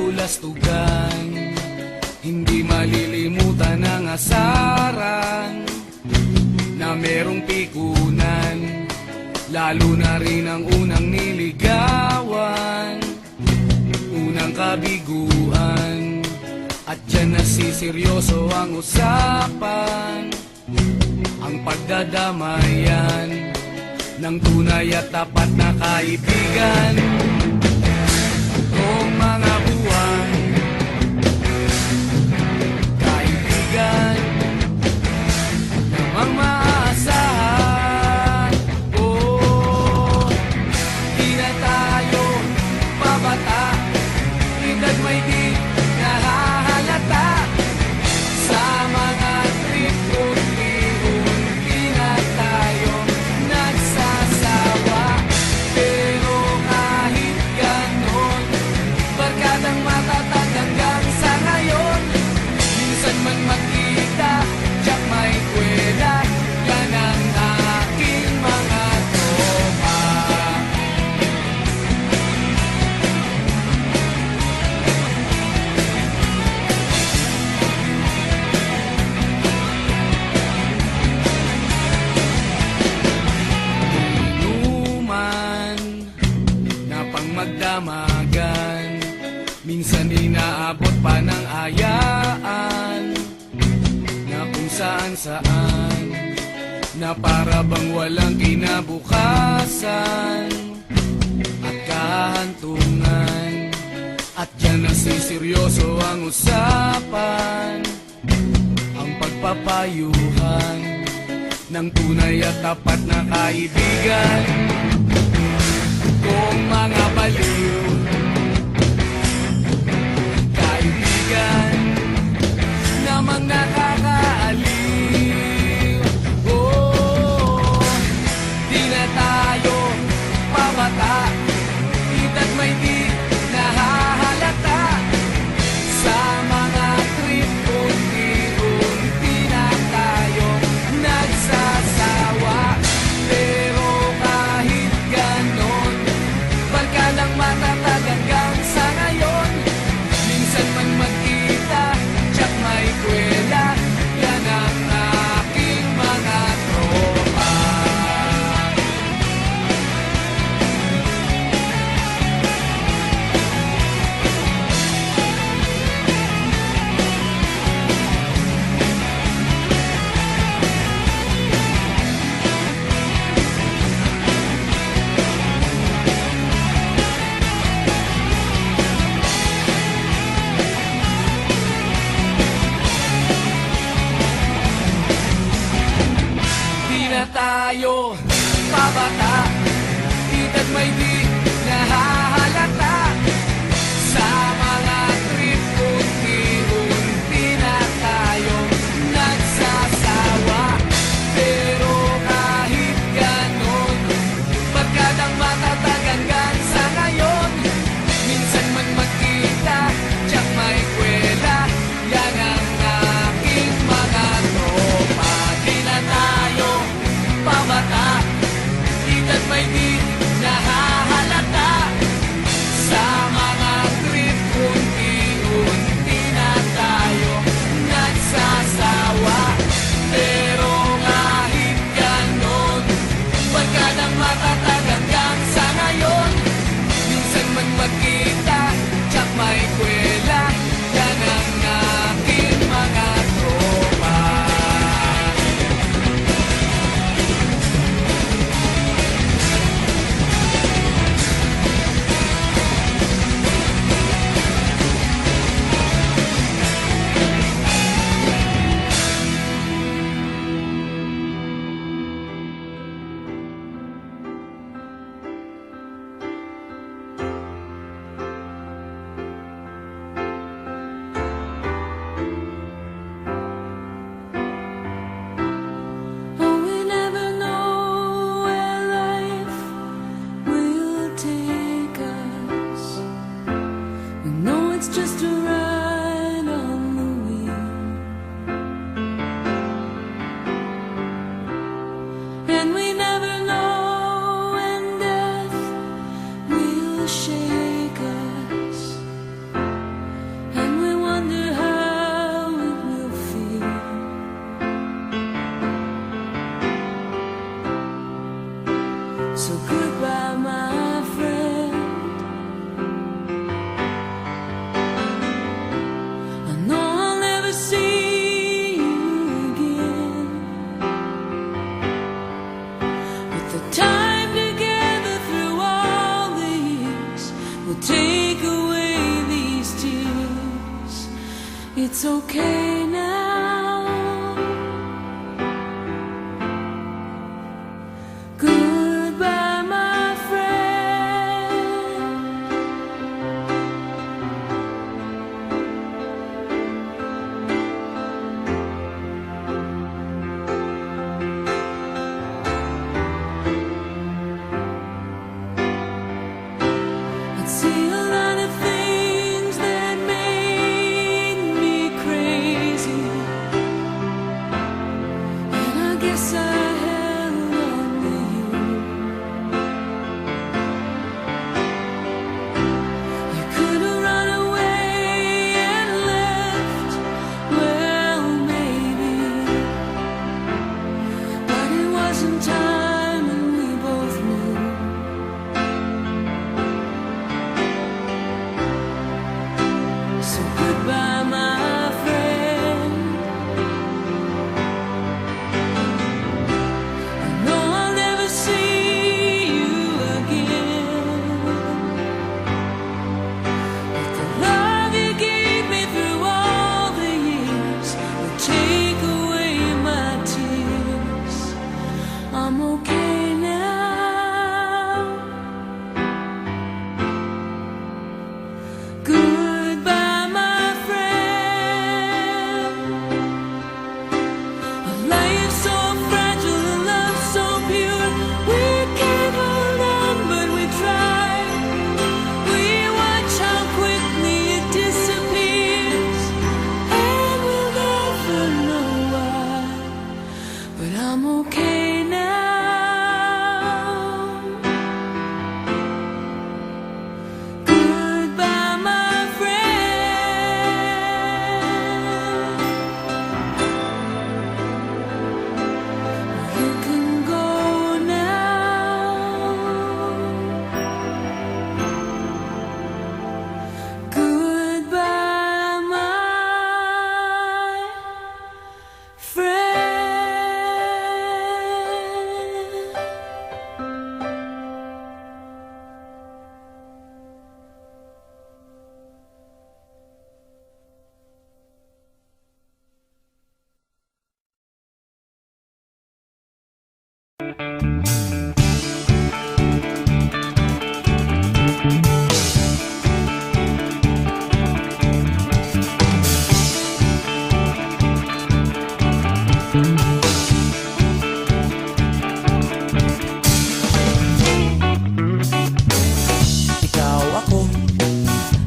kabulastugan. Hindi malilimutan ang asaran na merong pikunan, lalo na rin ang unang niligawan, unang kabiguan. At dyan nasiseryoso ang usapan, ang pagdadamayan ng tunay at tapat na kaibigan. Kung mga buwan, kaibigan namang maaasahan. Oh, di na tayo pabata, edad may di nahahalata. Sa mga trip-trip-trip, di na tayo nagsasawa. Pero kahit ganon, barkadang matatag hanggang sa ngayon. Minsan man magkita, tiyak may kwela, yan ang aking mga tropa. Inuman na pang magdamagan, minsan inaabot pa ng ayaan, na kung saan-saan, na para bang walang kinabukasan at kahantungan. At dyan nasiseryoso ang usapan, ang pagpapayuhan ng tunay at tapat na kaibigan. Kung mga baliw, kaibigan namang nakakaaliw. Oh, di na tayo pabata, edad may di nahahalata. Sa mga trip-trip-trip, di na tayo nagsasawa. Pero kahit ganon, barkadang matatag hanggang sa ngayon. Minsan man magkita, tiyak may kwela, yan ang aking mga tropa. Di na tayo pabata, edad may di nahahalata. Sa mga trip-trip-trip, di na tayo nagsasawa. Pero kahit ganon, barkadang matatag hanggang sa ngayon. Minsan man magkita, tiyak may kwela, yan ang aking mga tropa. Di na tayo pabata, edad may di nahahalata. in time and we both knew. So goodbye, my friend. I know I'll never see you again, but the love you gave me through all the years will take away my tears. I'm okay now. Goodbye, my friend. A life so fragile, a love so pure. We can't hold on, but we try. We watch how quickly it disappears, and we'll never know why. But I'm okay now. Goodbye, my friend. You can go now. Goodbye, my friend. Ikaw ako,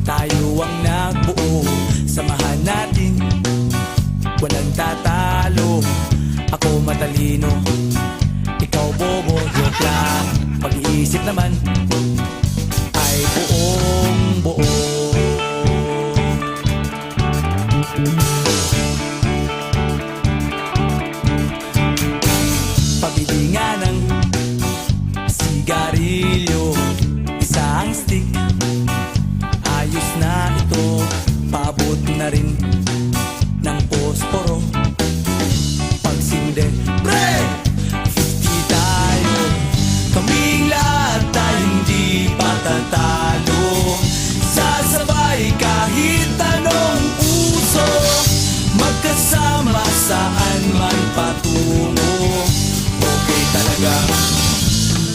tayo ang nagbuo. Samahan natin, walang tatalo. Ako matalino, ikaw bobo. Joke lang, pag-iisip naman ay buong buo. Pabili nga ng sigarilyo, isang stick, ayos na ito. Paabot na rin ng posporo. Pagsinde, pre! 50 tayo, kaming lahat tayo hindi patatalo. Sasabay kahit anong uso, magkasama saan man patungo. Okay talaga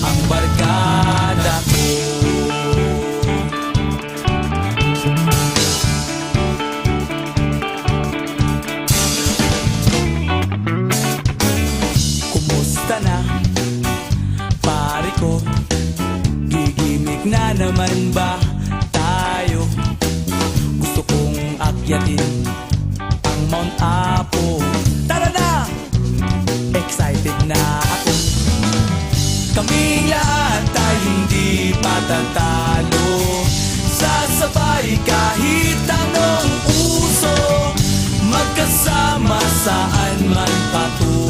ang barkada ko. Kumusta na, pare ko? Gigimik na naman ba tayo? Gusto kong akyatin ang Mount Apo. Tara na! Excited na ako. Kaming lahat tayo hindi patatalo. Sasabay kahit anong uso, magkasama saan man patungo.